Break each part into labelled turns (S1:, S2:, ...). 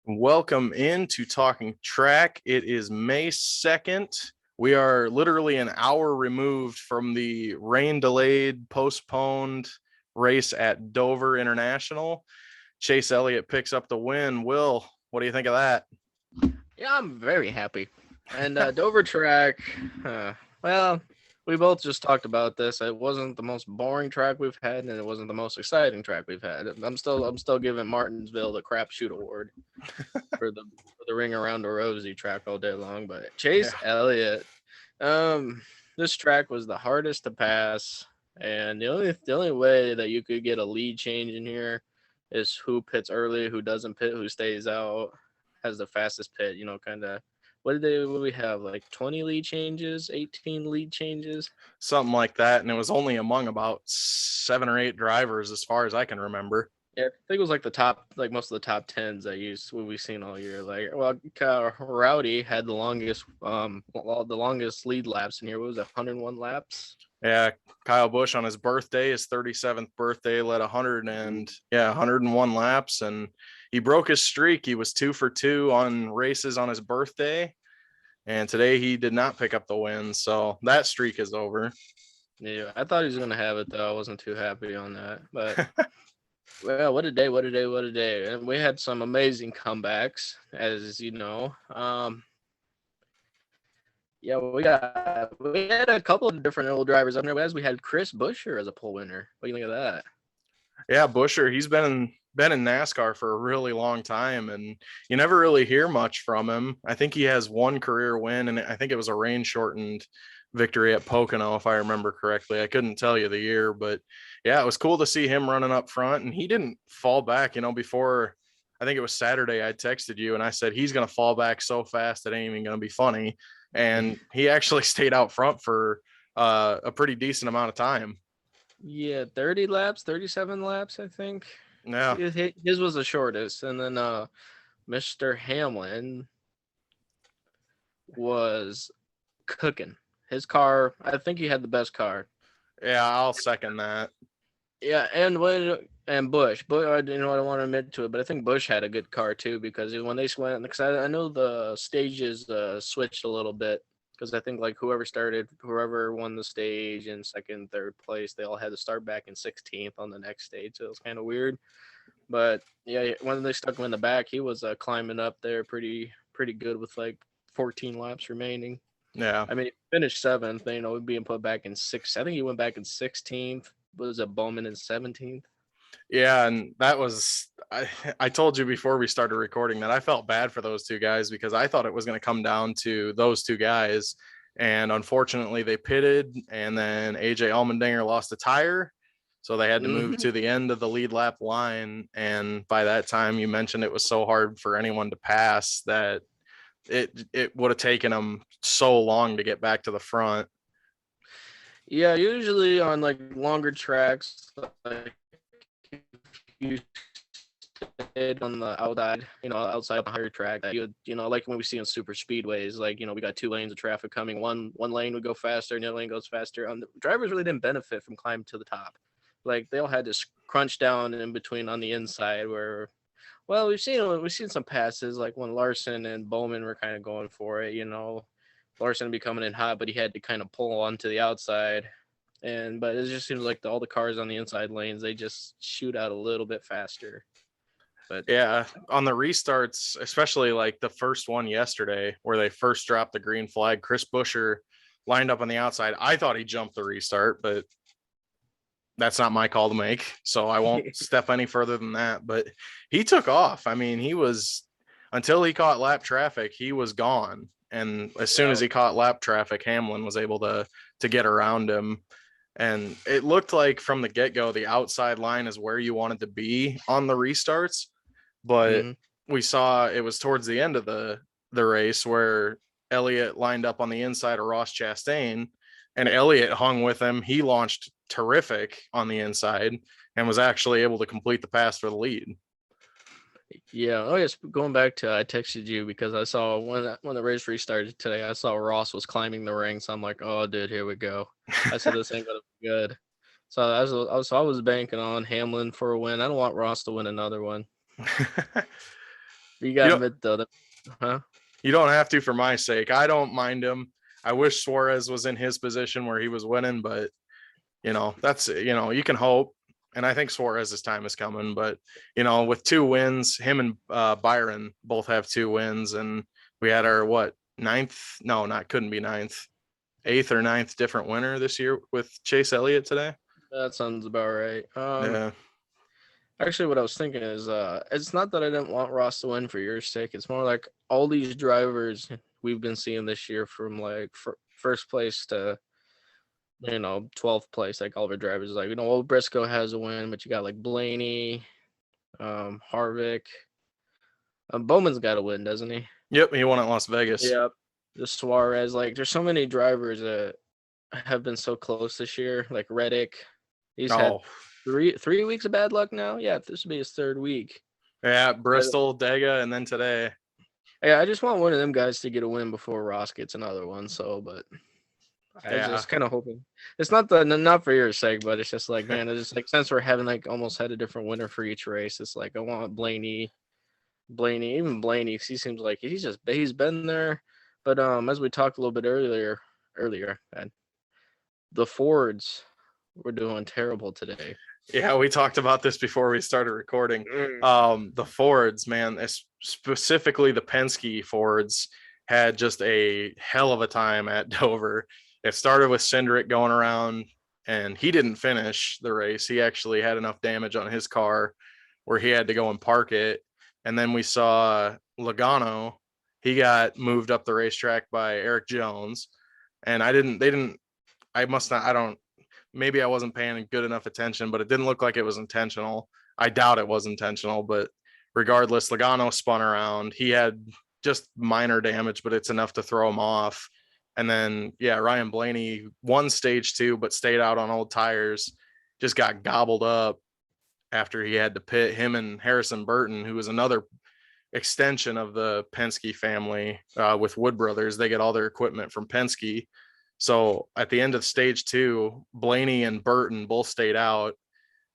S1: Welcome into Talking Track. It is May 2nd. We are literally an hour removed from the rain delayed, postponed race at Dover International. Chase Elliott picks up the win. Will, what do you think of that?
S2: Yeah, I'm very happy. And Dover Track, well, we both just talked about this. It wasn't the most boring track we've had, and it wasn't the most exciting track we've had. I'm still giving Martinsville the crapshoot award for the ring around the rosy track all day long. But
S1: Yeah.
S2: Chase Elliott, this track was the hardest to pass, and the only way that you could get a lead change in here is who pits early, who doesn't pit, who stays out, has the fastest pit. Kind of. What do we have? Like 20 lead changes, 18 lead changes.
S1: Something like that. And it was only among about 7 or 8 drivers, as far as I can remember.
S2: Yeah, I think it was like the top, like most of the top tens that used what we've seen all year. Like, well, Rowdy had the longest lead laps in here. What was it, 101 laps?
S1: Yeah, Kyle Busch on his birthday, his 37th birthday, led 101 laps, and he broke his streak. He was 2 for 2 on races on his birthday, and today he did not pick up the win, so that streak is over.
S2: Yeah, I thought he was gonna have it though. I wasn't too happy on that, but well, what a day! What a day! What a day! And we had some amazing comebacks, as you know. Yeah, we had a couple of different old drivers up there. As we had Chris Buescher as a pole winner. What do you think of that?
S1: Yeah, Buescher, he's been in NASCAR for a really long time, and you never really hear much from him. I think he has one career win, and I think it was a rain shortened victory at Pocono, if I remember correctly. I couldn't tell you the year, but yeah, it was cool to see him running up front, and he didn't fall back. Before I think it was Saturday, I texted you and I said he's going to fall back so fast it ain't even going to be funny, and he actually stayed out front for a pretty decent amount of time.
S2: Yeah, 30 laps, 37 laps, I think.
S1: Yeah.
S2: His was the shortest, and then Mr. Hamlin was cooking. His car, I think he had the best car.
S1: Yeah, I'll second that.
S2: Yeah, and Bush, but I don't want to admit to it, but I think Bush had a good car too because when they went, because I know the stages switched a little bit because I think like whoever won the stage in second, third place, they all had to start back in 16th on the next stage, so it was kind of weird. But yeah, when they stuck him in the back, he was climbing up there pretty good with like 14 laps remaining.
S1: Yeah.
S2: I mean, he finished seventh, being put back in sixth. I think he went back in 16th. Was a Bowman in 17th?
S1: Yeah, and that was I told you before we started recording that I felt bad for those two guys because I thought it was going to come down to those two guys, and unfortunately they pitted, and then AJ Allmendinger lost a tire, so they had to move to the end of the lead lap line, and by that time you mentioned it was so hard for anyone to pass that it would have taken them so long to get back to the front.
S2: Yeah, usually on like longer tracks, like you stayed on the outside on the higher track, that like when we see on super speedways, like we got 2 lanes of traffic coming. One lane would go faster, and the other lane goes faster. The drivers really didn't benefit from climbing to the top. Like they all had to crunch down in between on the inside. Where, well, we've seen some passes like when Larson and Bowman were kind of going for it. Larson would be coming in hot, but he had to kind of pull onto the outside. But it just seems like all the cars on the inside lanes, they just shoot out a little bit faster. But
S1: yeah, on the restarts, especially like the first one yesterday where they first dropped the green flag, Chris Buescher lined up on the outside. I thought he jumped the restart, but that's not my call to make, so I won't step any further than that. But he took off. I mean, he was, until he caught lap traffic, he was gone. And as soon as he caught lap traffic, Hamlin was able to get around him. And it looked like from the get-go, the outside line is where you wanted to be on the restarts. But we saw it was towards the end of the race where Elliott lined up on the inside of Ross Chastain, and Elliott hung with him. He launched terrific on the inside and was actually able to complete the pass for the lead.
S2: Yeah. Oh, yes. Going back to, I texted you because I saw when the race restarted today, I saw Ross was climbing the ring. So I'm like, oh, dude, here we go. I said this ain't gonna be good. So I was banking on Hamlin for a win. I don't want Ross to win another one. You
S1: You
S2: gotta
S1: don't,
S2: admit though, huh?
S1: you don't have to for my sake. I don't mind him. I wish Suarez was in his position where he was winning, but that's you can hope. And I think Suarez's time is coming, but with 2 wins, him and Byron both have 2 wins, and we had our ninth? No, not couldn't be ninth, eighth or ninth different winner this year with Chase Elliott today.
S2: That sounds about right.
S1: Yeah.
S2: Actually, what I was thinking is, it's not that I didn't want Ross to win for your sake. It's more like all these drivers we've been seeing this year, from like first place to 12th place, like all of our drivers. Like old Briscoe has a win, but you got like Blaney, Harvick, Bowman's got a win, doesn't he?
S1: Yep, he won at Las Vegas.
S2: Yep. The Suarez, like there's so many drivers that have been so close this year. Like Reddick, he's had
S1: Oh,
S2: 3 weeks of bad luck now. Yeah, this will be his 3rd week.
S1: yeah, Bristol, Dega, and then today.
S2: Yeah, I just want one of them guys to get a win before Ross gets another one. So, but I
S1: Yeah.
S2: just kind of hoping it's not for your sake, but it's just like, man, it's just like, since we're having like almost had a different winner for each race, it's like I want Blaney, even Blaney, because he seems like he's been there. But as we talked a little bit earlier, man, the Fords were doing terrible today.
S1: Yeah, we talked about this before we started recording. The Fords, man, specifically the Penske Fords, had just a hell of a time at Dover. It started with Cindric going around, and he didn't finish the race. He actually had enough damage on his car where he had to go and park it. And then we saw Logano. He got moved up the racetrack by Eric Jones. And maybe I wasn't paying good enough attention, but it didn't look like it was intentional. I doubt it was intentional, but regardless, Logano spun around. He had just minor damage, but it's enough to throw him off. And then, yeah, Ryan Blaney won stage 2, but stayed out on old tires, just got gobbled up after he had to pit. Him and Harrison Burton, who was another extension of the Penske family with Wood Brothers. They get all their equipment from Penske. So at the end of stage 2, Blaney and Burton both stayed out,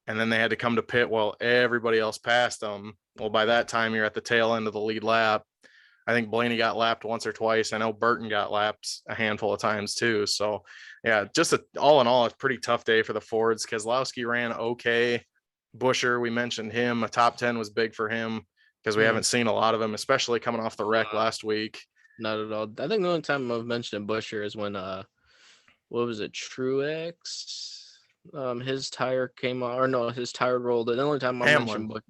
S1: and then they had to come to pit while everybody else passed them. Well, by that time, you're at the tail end of the lead lap. I think Blaney got lapped once or twice. I know Burton got lapped a handful of times too. So, yeah, just all in all, a pretty tough day for the Fords. Keselowski ran okay. Busher, we mentioned him. A top 10 was big for him because we haven't seen a lot of him, especially coming off the wreck last week.
S2: Not at all. I think the only time I've mentioned Busher is when what was it, Truex? His tire came on, or no, his tire rolled. The only time I mentioned Busher.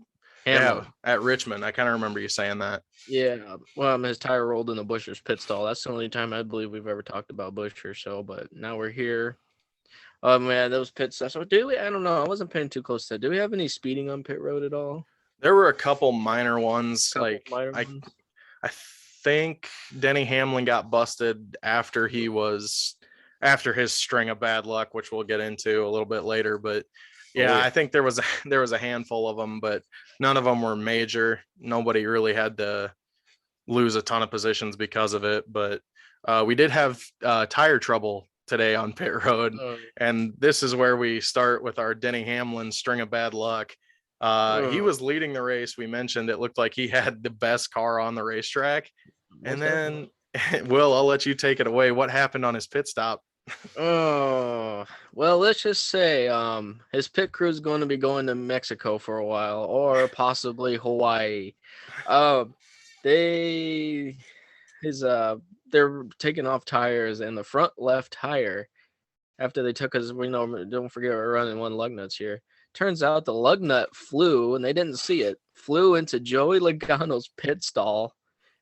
S1: Yeah, at Richmond. I kind of remember you saying that.
S2: Yeah, well, his tire rolled in the Busher's pit stall. That's the only time I believe we've ever talked about Busher. So, but now we're here. Oh man, those pit stops. So do we? I don't know. I wasn't paying too close to that. Do we have any speeding on pit road at all?
S1: There were a couple minor ones. I think Denny Hamlin got busted after his string of bad luck, which we'll get into a little bit later. But yeah, I think there was a handful of them, but none of them were major. Nobody really had to lose a ton of positions because of it. But we did have tire trouble today on pit road, and this is where we start with our Denny Hamlin string of bad luck. He was leading the race. We mentioned it looked like he had the best car on the racetrack. And then, Will, I'll let you take it away. What happened on his pit stop?
S2: Oh, well, let's just say his pit crew is going to be going to Mexico for a while, or possibly Hawaii. They're taking off tires, and the front left tire, after they took us, don't forget we're running one lug nuts here. Turns out the lug nut flew, and they didn't see it. Flew into Joey Logano's pit stall,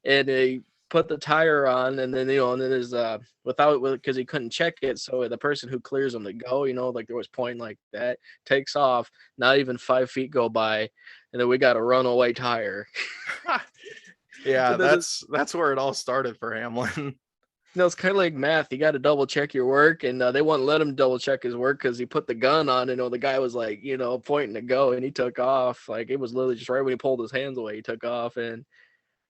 S2: and they put the tire on, and then and then is because he couldn't check it. So the person who clears him to go, like there was point like that, takes off. Not even 5 feet go by, and then we got a runaway tire.
S1: Yeah, that's where it all started for Hamlin.
S2: It's kind of like math. You got to double check your work, and they wouldn't let him double check his work because he put the gun on, and the guy was like, pointing to go, and he took off. Like it was literally just right when he pulled his hands away, he took off. And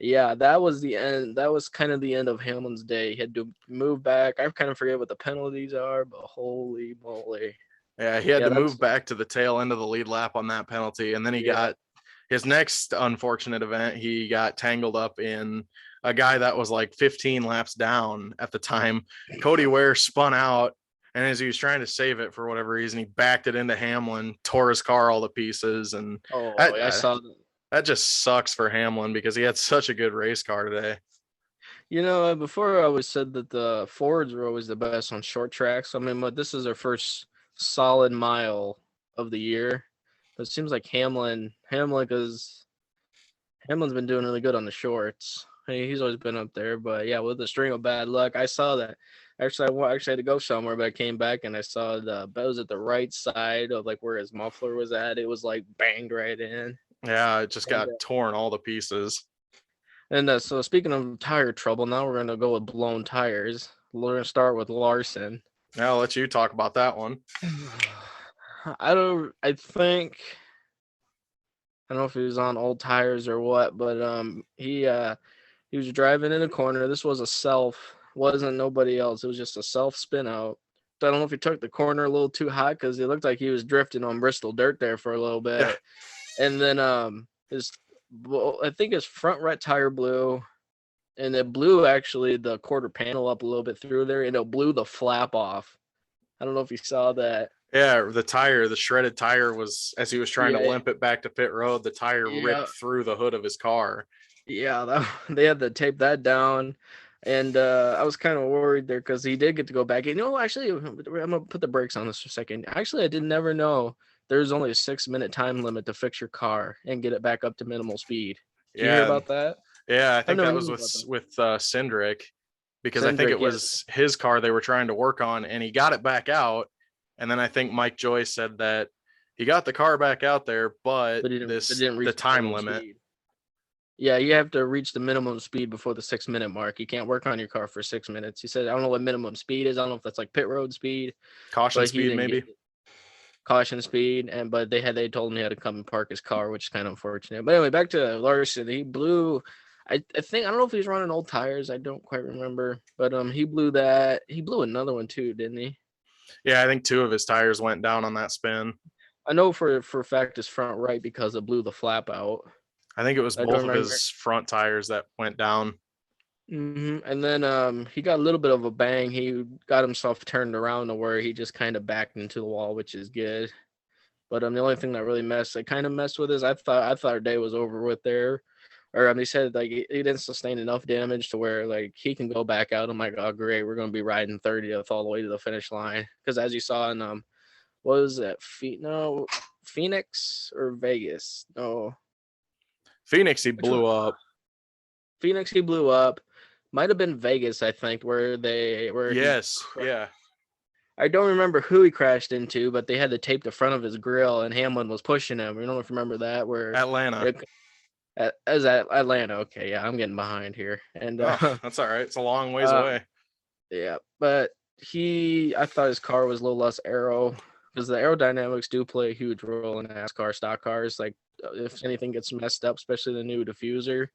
S2: yeah, that was the end. That was kind of the end of Hamlin's day. He had to move back. I kind of forget what the penalties are, but holy moly.
S1: Yeah, he had to move back to the tail end of the lead lap on that penalty, and then he got his next unfortunate event, he got tangled up in a guy that was like 15 laps down at the time. Cody Ware spun out, and as he was trying to save it for whatever reason, he backed it into Hamlin, tore his car all to pieces, and
S2: Oh, I
S1: that,
S2: saw that.
S1: that just sucks for Hamlin because he had such a good race car today.
S2: Before I always said that the Fords were always the best on short tracks. I mean, but this is their first solid mile of the year. But it seems like Hamlin's been doing really good on the shorts. Hey, he's always been up there, but yeah, with the string of bad luck, I saw that. Actually, actually had to go somewhere, but I came back and I saw but it was at the right side of like where his muffler was at. It was like banged right in.
S1: Yeah, it just
S2: And
S1: got torn all to pieces.
S2: so speaking of tire trouble, now we're gonna go with blown tires. We're gonna start with Larson.
S1: I'll let you talk about that one.
S2: I don't know if he was on old tires or what, but he was driving in a corner. This was wasn't nobody else. It was just a self spin out. So I don't know if he took the corner a little too hot because it looked like he was drifting on Bristol dirt there for a little bit. And then I think his front right tire blew, and it blew actually the quarter panel up a little bit through there, and it blew the flap off. I don't know if you saw that.
S1: Yeah, the shredded tire was, as he was trying to limp it back to pit road, the tire ripped through the hood of his car.
S2: Yeah, they had to tape that down. And I was kind of worried there because he did get to go back. Actually, I'm gonna put the brakes on this for a second. Actually, I did never know there's only a 6-minute time limit to fix your car and get it back up to minimal speed. Did you hear about that?
S1: Yeah, I think
S2: never
S1: that was
S2: knew about that.
S1: with Cindric, because I think it was his car they were trying to work on, and he got it back out. And then I think Mike Joyce said that he got the car back out there, but
S2: it didn't reach
S1: the time
S2: minimum
S1: limit.
S2: speed. Yeah, you have to reach the minimum speed before the 6-minute mark. You can't work on your car for 6 minutes. He said, I don't know what minimum speed is. I don't know if that's like pit road speed,
S1: Caution speed, maybe.
S2: Caution speed, but they told him he had to come and park his car, which is kind of unfortunate. But anyway, back to Larson. He blew. I think I don't know if he's running old tires. I don't quite remember, but he blew that. He blew another one too, didn't he?
S1: Yeah, I think 2 of his tires went down on that spin.
S2: I know for a fact his front right because it blew the flap out.
S1: I think it was both of his front tires that went down.
S2: Mm-hmm. And then he got a little bit of a bang. He got himself turned around to where he just kind of backed into the wall, which is good. But the only thing that really messed with is I thought our day was over with there. Or he said like he didn't sustain enough damage to where like he can go back out. I'm like, oh great, we're gonna be riding 30th all the way to the finish line. Because as you saw in what was that? Phoenix or Vegas? No.
S1: Phoenix, he blew up.
S2: Phoenix, he blew up. Might have been Vegas, I think,
S1: Yes, yeah.
S2: I don't remember who he crashed into, but they had to tape the front of his grill, and Hamlin was pushing him. You don't know if you remember that? Where
S1: Atlanta.
S2: As at Atlanta. Okay, yeah, I'm getting behind here, and
S1: that's all right. It's a long ways away.
S2: Yeah, but I thought his car was a little less aero because the aerodynamics do play a huge role in NASCAR stock cars. Like if anything gets messed up, especially the new diffuser,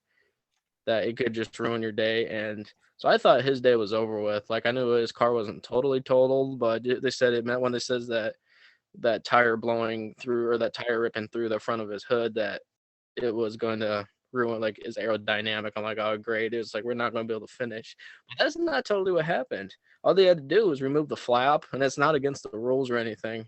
S2: that it could just ruin your day. And so I thought his day was over with. Like I knew his car wasn't totally totaled, but they said it meant when it says that tire blowing through or that tire ripping through the front of his hood that it was going to ruin like his aerodynamic. I'm like, oh great. It's like we're not going to be able to finish. But that's not totally what happened. All they had to do was remove the flap, and it's not against the rules or anything.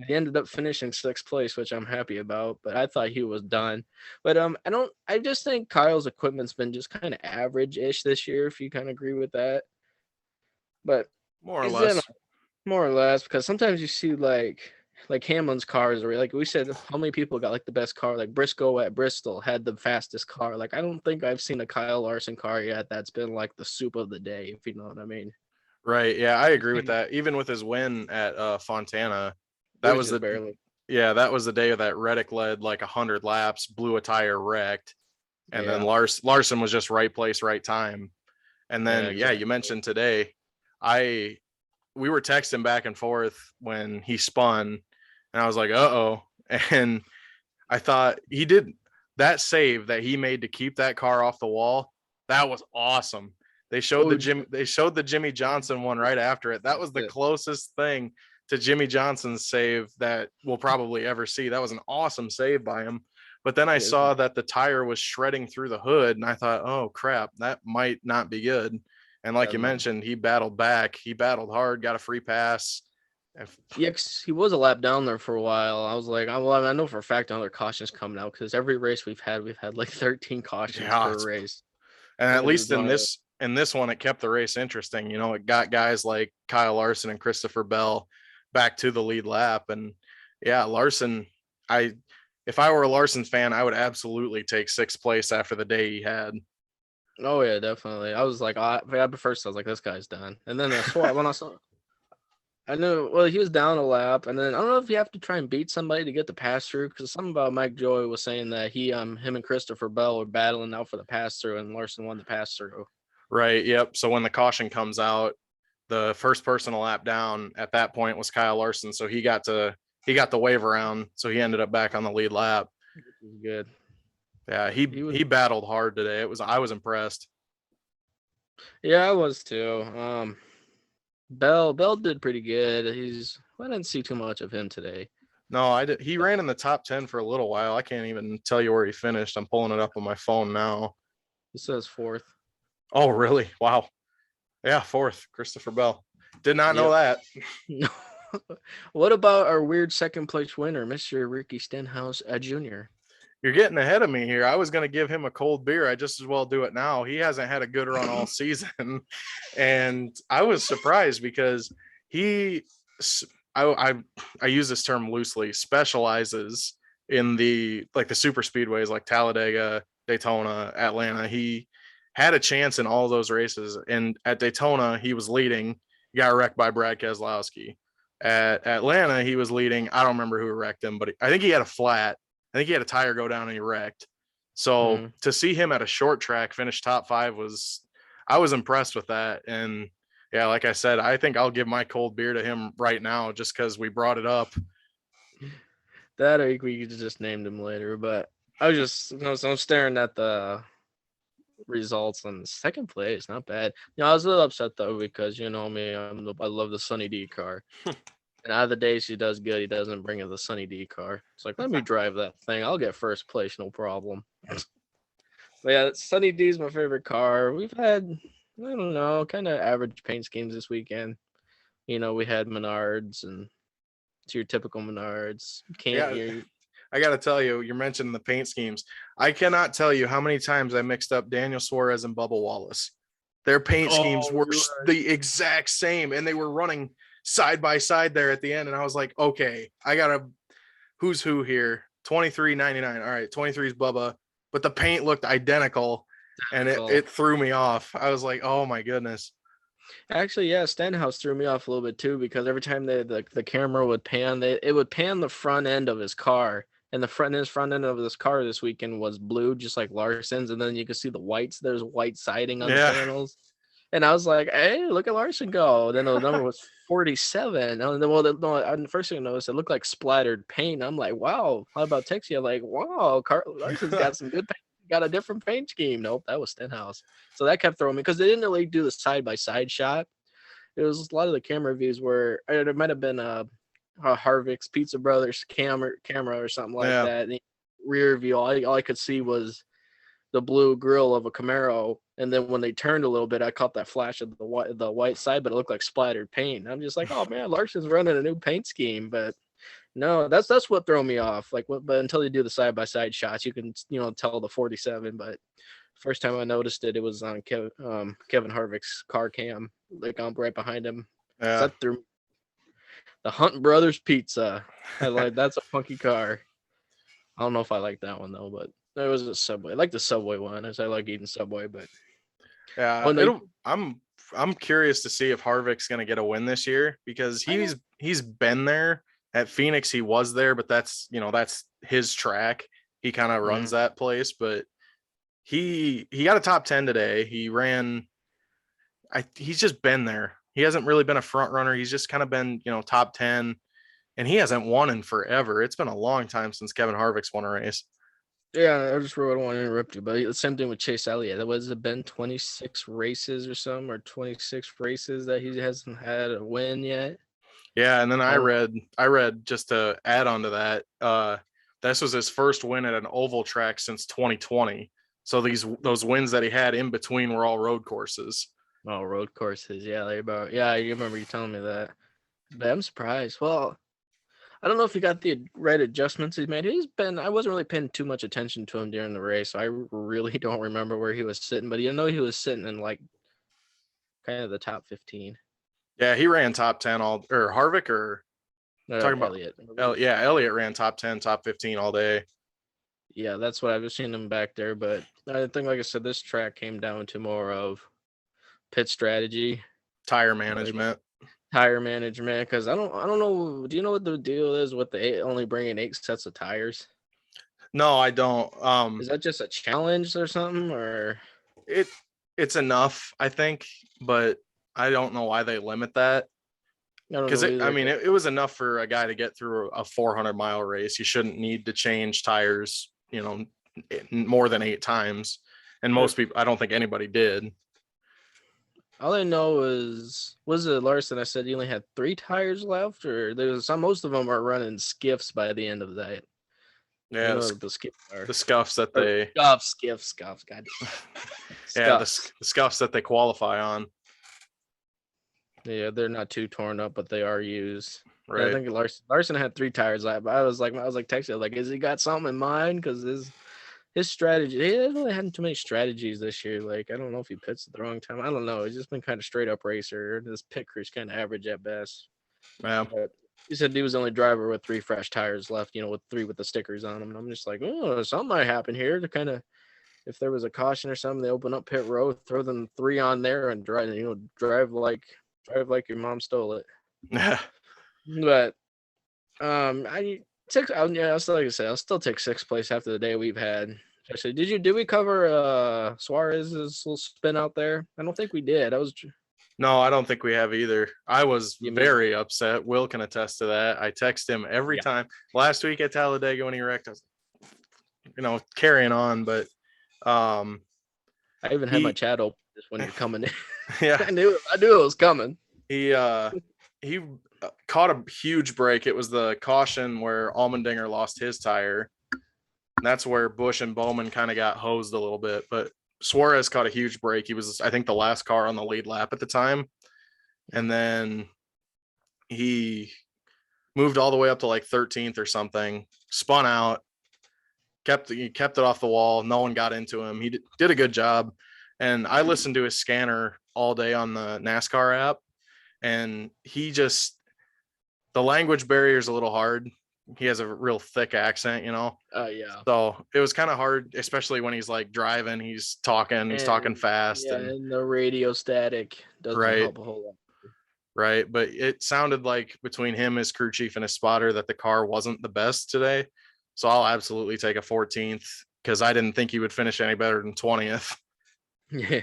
S2: He ended up finishing 6th place, which I'm happy about, but I thought he was done. But I just think Kyle's equipment's been just kind of average-ish this year, if you kind of agree with that. But
S1: more or
S2: less, because sometimes you see like Hamlin's cars, or like we said, how many people got like the best car? Like Briscoe at Bristol had the fastest car. Like I don't think I've seen a Kyle Larson car yet that's been like the soup of the day, if you know what I mean.
S1: Right. Yeah, I agree with that. Even with his win at Fontana, that was the day that Reddick led like 100 laps, blew a tire, wrecked, and then Larson was just right place, right time. And then you mentioned today, we were texting back and forth when he spun, and I was like, uh-oh. And I thought he did that save that he made to keep that car off the wall. That was awesome. They showed the Jimmy Johnson one right after it. That was the closest thing to Jimmy Johnson's save that we'll probably ever see. That was an awesome save by him. But then I
S2: Yes.
S1: saw that the tire was shredding through the hood, and I thought, oh crap, that might not be good. And like
S2: Yeah,
S1: you
S2: no.
S1: mentioned, he battled back. He battled hard, got a free pass.
S2: Yeah, 'cause he was a lap down there for a while. I was like, I know for a fact another caution's coming out because every race we've had like 13 cautions
S1: Yeah,
S2: per race.
S1: and
S2: And
S1: at
S2: they're just
S1: least in
S2: running.
S1: this one, it kept the race interesting. You know, it got guys like Kyle Larson and Christopher Bell back to the lead lap. And yeah, Larson, I if I were a Larson fan, I would absolutely take sixth place after the day he had.
S2: Oh yeah, definitely. I was like, at first I was like, this guy's done. And then when I saw, I knew, well, he was down a lap, and then I don't know if you have to try and beat somebody to get the pass through, because something about Mike Joy was saying that him and Christopher Bell were battling out for the pass through, and Larson won the pass through.
S1: Right. Yep. So when the caution comes out, the first person to lap down at that point was Kyle Larson. So he got the wave around. So he ended up back on the lead lap.
S2: Which was good.
S1: Yeah,
S2: He was,
S1: he battled hard today. I was impressed.
S2: yeah, I was too. Bell did pretty good. I didn't see too much of him today.
S1: No, I did. He ran in the top 10 for a little while. I can't even tell you where he finished. I'm pulling it up on my phone now.
S2: He says fourth.
S1: Oh, really? Wow. Yeah, fourth, Christopher Bell. Did not know
S2: Yep.
S1: that.
S2: No. What about our weird second place winner, Mr. Ricky Stenhouse Jr.?
S1: You're getting ahead of me here. I was going to give him a cold beer. I just as well do it now. He hasn't had a good run all season. And I was surprised because he, I use this term loosely, specializes in the super speedways like Talladega, Daytona, Atlanta. He had a chance in all those races. And at Daytona, he was leading, got wrecked by Brad Keselowski. At Atlanta, he was leading. I don't remember who wrecked him, but I think he had a flat. I think he had a tire go down and he wrecked. So to see him at a short track finish top 5 I was impressed with that. And yeah, like I said, I think I'll give my cold beer to him right now just because we brought it up.
S2: That or we could just named him later, but I was I'm staring at the results on second place. Not bad. I was a little upset though because you know me, I love the Sunny D car. And out of the days he does good, he doesn't bring in the Sunny D car. It's like, let me drive that thing. I'll get first place, no problem. But yeah, Sunny D is my favorite car. We've had, I don't know, kind of average paint schemes this weekend. We had Menards, and it's your typical Menards.
S1: I got to tell you, you're mentioning the paint schemes. I cannot tell you how many times I mixed up Daniel Suarez and Bubba Wallace. Their paint schemes were the exact same, and they were running side by side there at the end. And I was like, okay, I got a who's who here. 23.99. All right, 23 is Bubba, but the paint looked identical, and it threw me off. I was like, oh my goodness.
S2: Actually, yeah, Stenhouse threw me off a little bit too because every time the camera would pan, it would pan the front end of his car, and the front end of this car this weekend was blue, just like Larson's, and then you can see the whites. There's white siding on the panels, and I was like, "Hey, look at Larson go!" Then the number was 47. And then, the first thing I noticed, it looked like splattered paint. I'm like, "Wow, how about Texia?" Like, "Wow, Larson's got some good paint. Got a different paint scheme." Nope, that was Stenhouse. So that kept throwing me because they didn't really do the side by side shot. It was a lot of the camera views where it might have been a Harvick's Pizza Brothers camera or something like that. And rear view, all I could see was the blue grill of a Camaro, and then when they turned a little bit, I caught that flash of the white side, but it looked like splattered paint. I'm just like, oh man, Larson's running a new paint scheme, but no, that's what threw me off. Like, but until you do the side by side shots, you can tell the 47. But first time I noticed it, it was on Kevin Harvick's car cam, like I'm right behind him.
S1: Yeah.
S2: That threw the Hunt Brothers Pizza. That's a funky car. I don't know if I like that one though, but there was a Subway. I like the Subway one, as I like eating Subway. But
S1: yeah, I'm curious to see if Harvick's going to get a win this year because he's been there. At Phoenix, he was there, but that's his track. He kind of runs that place, but he got a top 10 today. He ran. He's just been there. He hasn't really been a front runner. He's just kind of been, top 10, and he hasn't won in forever. It's been a long time since Kevin Harvick's won a race.
S2: Yeah, I just really want to interrupt you, but the same thing with Chase Elliott. That was it been 26 races or something, or 26 races that he hasn't had a win yet.
S1: Yeah, and then I read just to add on to that, This was his first win at an oval track since 2020. So those wins that he had in between were all road courses.
S2: Oh, road courses. Yeah, I remember you telling me that. But I'm surprised. Well, I don't know if he got the right adjustments he made. I wasn't really paying too much attention to him during the race. So I really don't remember where he was sitting, but you know he was sitting in like kind of the top 15.
S1: Yeah, he ran top 10 all, or Harvick, or talking about
S2: Elliott.
S1: Elliott ran top 10, top 15 all day.
S2: Yeah, that's what I was seeing him back there. But I think, like I said, this track came down to more of pit strategy,
S1: Tire
S2: like
S1: management.
S2: tire management. Because I don't know. Do you know what the deal is with only bringing 8 sets of tires?
S1: No, I don't.
S2: Is that just a challenge or something, or?
S1: It's enough, I think, but I don't know why they limit that.
S2: I don't
S1: Because
S2: know either.
S1: it was enough for a guy to get through a 400-mile race. You shouldn't need to change tires, more than 8 times. And most people, I don't think anybody did.
S2: All I know is, was it Larson? I said you only had 3 tires left, or there's some. Most of them are running skiffs by the end of that.
S1: Yeah,
S2: You know what the skiffs are.
S1: the scuffs that
S2: Or
S1: they
S2: scuffs. God.
S1: yeah, the
S2: Scuffs.
S1: scuffs that they qualify on.
S2: Yeah, they're not too torn up, but they are used. Yeah, I
S1: Right.
S2: think Larson had 3 tires left. But I was like texting, like, is he got something in mind? Because his strategy, he really hadn't too many strategies this year. Like, I don't know if he pits at the wrong time. I don't know. He's just been kind of straight up racer. This pit crew's kind of average at best.
S1: Yeah.
S2: But he said he was the only driver with 3 fresh tires left, with 3 with the stickers on them. And I'm just like, oh, something might happen here to kind of, if there was a caution or something, they open up pit row, throw them 3 on there and drive like your mom stole it.
S1: Yeah.
S2: But I I'll still, like I said, I'll still take 6th place after the day we've had. Actually, did we cover Suarez's little spin out there? I don't think we did.
S1: No, I don't think we have either. I was
S2: You mean,
S1: very upset. Will can attest to that. I text him every
S2: yeah.
S1: time. Last week at Talladega when he wrecked, I was, carrying on, but
S2: I even had my
S1: he
S2: chat open just when you're coming in.
S1: yeah,
S2: I knew it was coming.
S1: he caught a huge break. It was the caution where Allmendinger lost his tire. That's where Busch and Bowman kind of got hosed a little bit, but Suarez caught a huge break. He was, I think, the last car on the lead lap at the time. And then he moved all the way up to like 13th or something, spun out, kept it off the wall. No one got into him. He did a good job. And I listened to his scanner all day on the NASCAR app, and the language barrier is a little hard. He has a real thick accent,
S2: Yeah.
S1: So it was kind of hard, especially when he's like driving, he's talking fast.
S2: Yeah, and the radio static doesn't
S1: Right.
S2: help a whole lot.
S1: Right. But it sounded like between him, his crew chief, and his spotter that the car wasn't the best today. So I'll absolutely take a 14th because I didn't think he would finish any better than 20th.
S2: Yeah,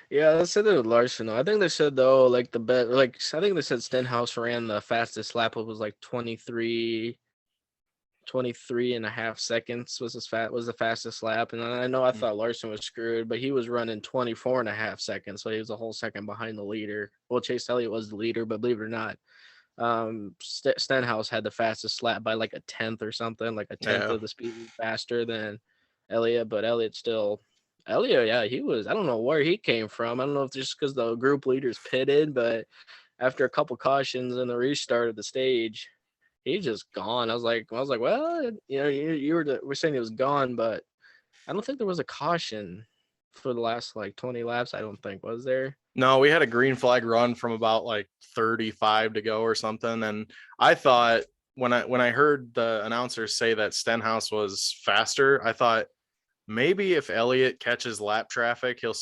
S2: yeah. They said it with Larson. I think they said though, like I think they said Stenhouse ran the fastest lap. It was like 23 and a half seconds was the fastest lap. And I know I thought Larson was screwed, but he was running 24 and a half seconds. So he was a whole second behind the leader. Well, Chase Elliott was the leader, but believe it or not, Stenhouse had the fastest lap by like a 10th or something, like a 10th of the speed faster than Elliott. But Elliott, yeah, he was, I don't know where he came from. I don't know if just because the group leaders pitted, but after a couple cautions and the restart of the stage, he's just gone. I was like, well, we're saying he was gone, but I don't think there was a caution for the last like 20 laps. I don't think, was there?
S1: No, we had a green flag run from about like 35 to go or something. And I thought when I heard the announcers say that Stenhouse was faster, I thought maybe if Elliott catches lap traffic, he'll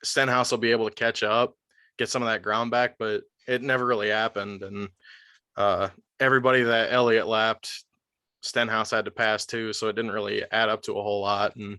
S1: Stenhouse will be able to catch up, get some of that ground back, but it never really happened. And everybody that Elliott lapped, Stenhouse had to pass too, so it didn't really add up to a whole lot. And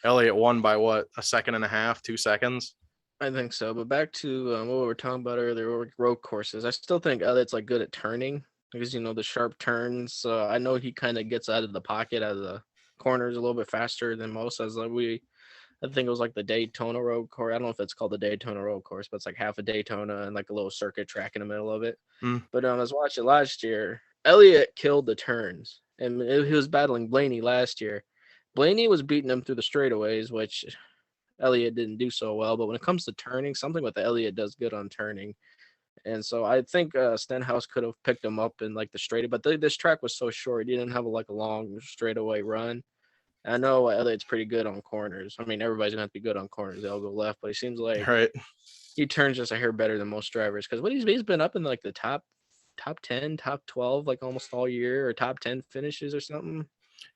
S1: Elliott won by what, a second and a half, 2 seconds?
S2: I think so. But back to what we were talking about earlier, road courses. I still think Elliott's like good at turning because the sharp turns. I know he kind of gets out of the pocket, out of the corners a little bit faster than most. I think it was like the Daytona road course. I don't know if it's called the Daytona road course, but it's like half a Daytona and like a little circuit track in the middle of it. But I was watching last year, Elliott killed the turns, and he was battling Blaney last year. Blaney was beating him through the straightaways, which Elliott didn't do so well. But when it comes to turning, something with Elliott does good on turning. And so I think Stenhouse could have picked him up in like the straight, but this track was so short. He didn't have like a long straightaway run. I know Elliott's pretty good on corners. I mean, everybody's gonna have to be good on corners. They'll go left, but he seems like
S1: Right.
S2: he turns just a hair better than most drivers. Because what he's been up in like the top 10, top 12, like almost all year, or top 10 finishes or something.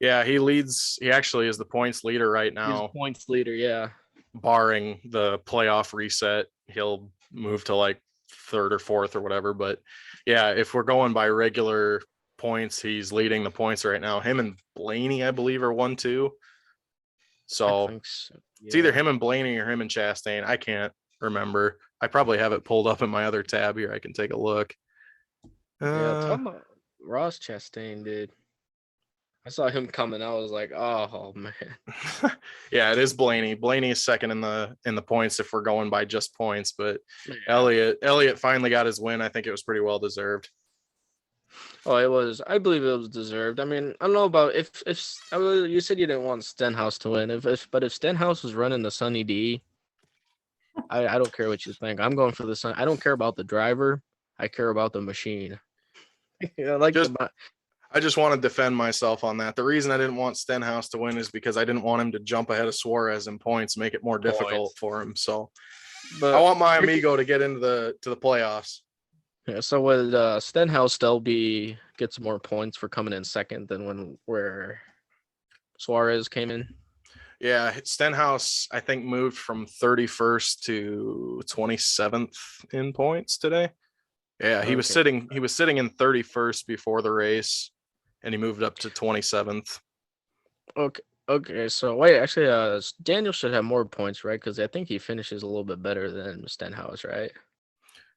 S1: Yeah, he leads. He actually is the points leader right
S2: He's
S1: now,
S2: points leader, yeah.
S1: barring the playoff reset. He'll move to like third or fourth or whatever. But yeah, if we're going by regular points, he's leading the points right now. Him and Blaney, I believe, are 1-2.
S2: I
S1: So
S2: think so.
S1: it's either
S2: Yeah.
S1: him and Blaney or him and Chastain. I can't remember. I probably have it pulled up in my other tab here. I can take a look.
S2: Yeah, talking about Ross Chastain, dude. I saw him coming. I was like, oh man.
S1: Yeah, it is Blaney. Blaney is second in the points if we're going by just points, but
S2: Yeah.
S1: Elliott finally got his win. I think it was pretty well deserved.
S2: Oh, it was. I believe it was deserved. I mean, I don't know about if you said you didn't want Stenhouse to win. But if Stenhouse was running the Sunny D, I don't care what you think. I'm going for the Sun. I don't care about the driver. I care about the machine. Like
S1: Just I just want to defend myself on that. The reason I didn't want Stenhouse to win is because I didn't want him to jump ahead of Suarez in points, make it more difficult for him. So
S2: but
S1: I want my amigo to get into the playoffs.
S2: yeah. So with Stenhouse, they'll get some more points for coming in second than where Suarez came in.
S1: Yeah, Stenhouse I think moved from 31st to 27th in points today. Yeah, he was sitting in 31st before the race, and he moved up to 27th.
S2: Okay. So wait, actually, Daniel should have more points, right? Because I think he finishes a little bit better than Stenhouse, right?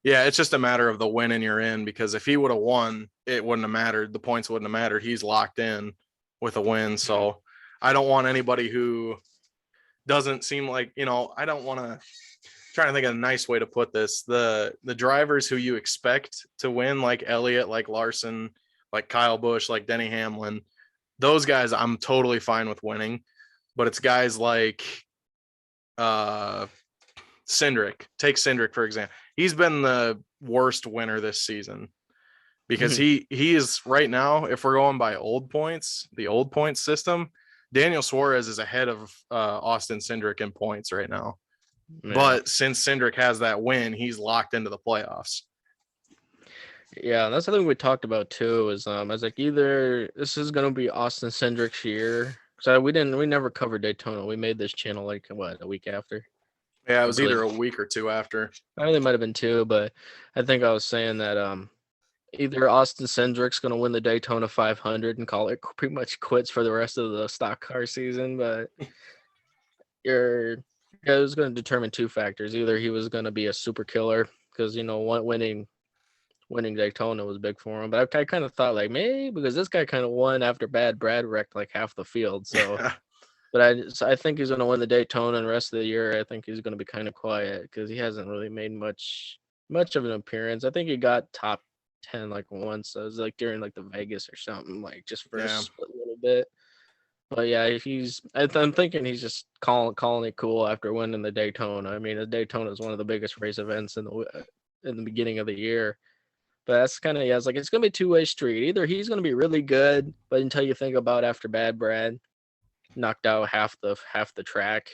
S1: Yeah, it's just a matter of the winning you're in, because if he would have won, it wouldn't have mattered. The points wouldn't have mattered. He's locked in with a win. So I don't want anybody who doesn't seem like, I don't want to trying to think of a nice way to put this. The drivers who you expect to win, like Elliott, like Larson, like Kyle Busch, like Denny Hamlin, those guys I'm totally fine with winning. But it's guys like Cindric. Take Cindric, for example. He's been the worst winner this season because he is right now, if we're going by old points, the old points system, Daniel Suarez is ahead of Austin Cindric in points right now. Yeah. But since Cindric has that win, he's locked into the playoffs.
S2: Yeah, that's something we talked about too. I was like, either this is gonna be Austin Cindric's year. So we never covered Daytona. We made this channel like a week after.
S1: Yeah, it was either a week or two after.
S2: I think it might have been two, but I think I was saying that either Austin Cindric's gonna win the Daytona 500 and call it pretty much quits for the rest of the stock car season, but it was going to determine two factors. Either he was going to be a super killer because winning Daytona was big for him, but I kind of thought like maybe because this guy kind of won after Bad Brad wrecked like half the field, so. But I think he's going to win the Daytona, and the rest of the year I think he's going to be kind of quiet because he hasn't really made much of an appearance. I think he got top 10 like once. So it was like during like the Vegas or something, like just for a split little bit. But yeah, I'm thinking he's just calling it cool after winning the Daytona. I mean, the Daytona is one of the biggest race events in the beginning of the year. But that's kind of it's like it's gonna be a two-way street. Either he's gonna be really good, but until you think about after Bad Brad knocked out half the track,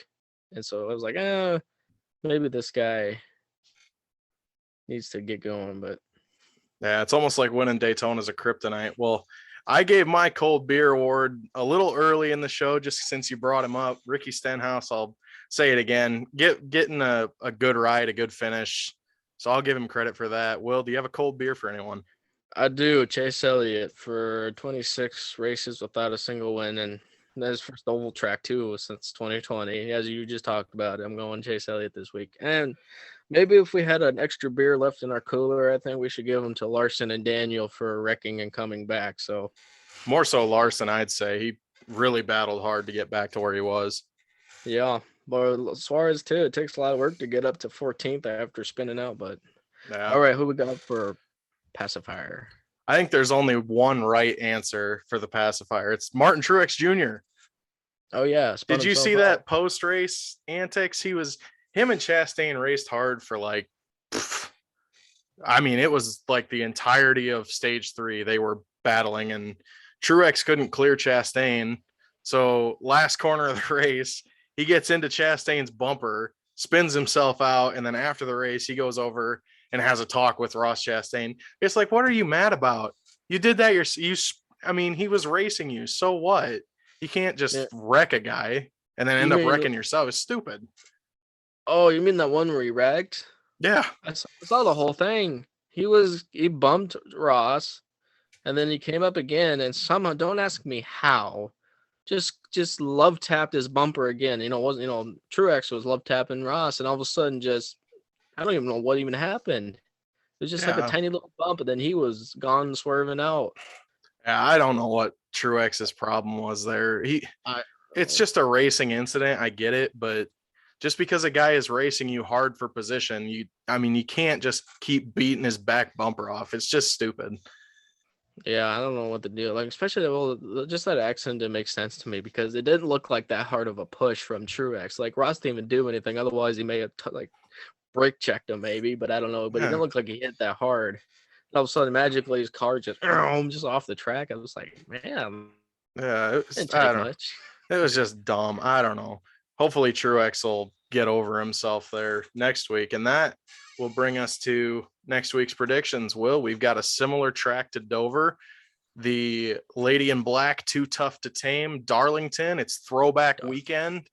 S2: and so I was like, maybe this guy needs to get going. But
S1: yeah, it's almost like winning Daytona is a kryptonite. Well, I gave my cold beer award a little early in the show, just since you brought him up. Ricky Stenhouse, I'll say it again, getting a good ride, a good finish. So I'll give him credit for that. Will, do you have a cold beer for anyone?
S2: I do. Chase Elliott for 26 races without a single win, and that's first oval track too since 2020. As you just talked about, I'm going Chase Elliott this week. And maybe if we had an extra beer left in our cooler, I think we should give them to Larson and Daniel for wrecking and coming back. So
S1: more so Larson, I'd say. He really battled hard to get back to where he was.
S2: Yeah, but Suarez too. It takes a lot of work to get up to 14th after spinning out. But all right, who we got for pacifier?
S1: I think there's only one right answer for the pacifier. It's Martin Truex Jr.
S2: Oh yeah, spun
S1: Did you
S2: himself
S1: see
S2: out.
S1: that post race antics? Him and Chastain raced hard for like, I mean, it was like the entirety of stage 3. They were battling, and Truex couldn't clear Chastain. So last corner of the race, he gets into Chastain's bumper, spins himself out, and then after the race, he goes over and has a talk with Ross Chastain. It's like, what are you mad about? You did that. I mean, he was racing you. So what? You can't
S2: Yeah.
S1: just wreck a guy and then
S2: You
S1: end up
S2: mean
S1: wrecking yourself. It's stupid.
S2: oh, you mean that one where he wrecked?
S1: Yeah.
S2: I saw the whole thing. He bumped Ross, and then he came up again, and somehow, don't ask me how, just love tapped his bumper again. It wasn't, Truex was love tapping Ross, and all of a sudden, just I don't even know what even happened. It was just like a
S1: Yeah.
S2: tiny little bump, and then he was gone swerving out.
S1: Yeah. I don't know what Truex's problem was there.
S2: I
S1: It's just a racing incident. I get it, but just because a guy is racing you hard for position, I mean, you can't just keep beating his back bumper off. It's just stupid.
S2: Yeah, I don't know what to do. Like, especially just that accident didn't make sense to me because it didn't look like that hard of a push from Truex. Like Ross didn't even do anything. Otherwise, he may have like brake checked him maybe, but I don't know. But it
S1: Yeah.
S2: didn't look like he hit that hard. And all of a sudden, magically, his car just off the track. I was like, man,
S1: Yeah.
S2: didn't
S1: I
S2: take
S1: don't know.
S2: much.
S1: It was just dumb. I don't know. Hopefully Truex will get over himself there next week. And that will bring us to next week's predictions. We've got a similar track to Dover. The Lady in Black, Too Tough to Tame, Darlington. It's throwback weekend.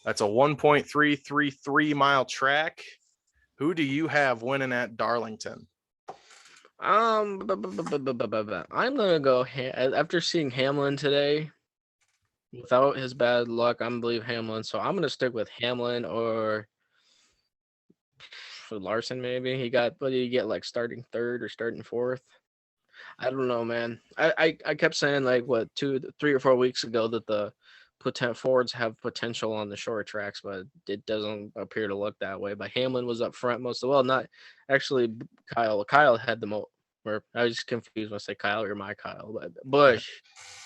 S1: That's a 1.333 mile track. Who do you have winning at Darlington?
S2: I'm gonna go after seeing Hamlin today. Without his bad luck, I'm believe Hamlin. So I'm gonna stick with Hamlin or for Larson. Maybe what did he get, like starting third or starting fourth? I don't know, man. I kept saying like what 3 or 4 weeks ago that the Fords have potential on the short tracks, but it doesn't appear to look that way. But Hamlin was up front most of not actually Kyle. Kyle had the most. Or I was just confused when I say Kyle or my Kyle, but Bush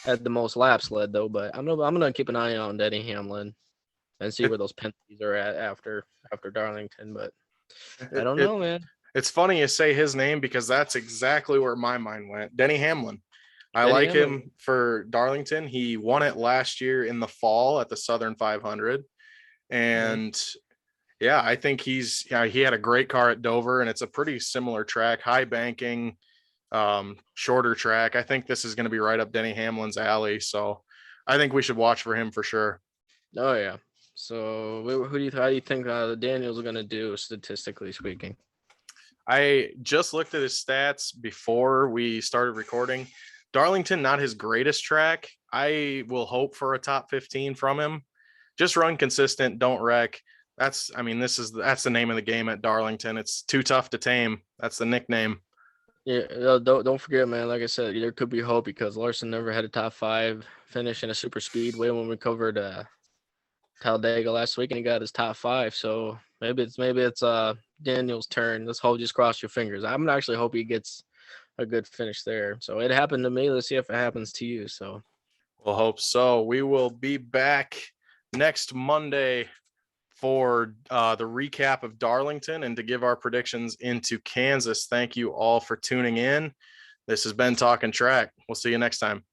S2: had the most laps led though. But I'm gonna keep an eye on Denny Hamlin and see
S1: It,
S2: where those penalties are at after Darlington. But I
S1: it,
S2: don't
S1: it
S2: know, man.
S1: it's funny you say his name because that's exactly where my mind went. Denny Hamlin. I
S2: Denny
S1: like
S2: Hamlin.
S1: him for Darlington. He won it last year in the fall at the Southern 500.
S2: Mhm.
S1: And yeah, I think he had a great car at Dover, and it's a pretty similar track, high banking, shorter track. I think this is going to be right up Denny Hamlin's alley. So I think we should watch for him for sure.
S2: Oh yeah. So how do you think Daniel's are gonna do statistically speaking?
S1: I just looked at his stats before we started recording. Darlington, not his greatest track. I will hope for a top 15 from him. Just run consistent, don't wreck. That's the name of the game at Darlington. It's too tough to tame. That's the nickname.
S2: Yeah, don't forget, man. Like I said, there could be hope because Larson never had a top 5 finish in a super speedway when we covered Talladega last week, and he got his top 5. So maybe it's Daniel's turn. Let's hope, just cross your fingers. I'm gonna actually hope he gets a good finish there. So it happened to me. Let's see if it happens to you. So
S1: We'll hope so. We will be back next Monday for the recap of Darlington and to give our predictions into Kansas. Thank you all for tuning in. This has been Talkin Track. We'll see you next time.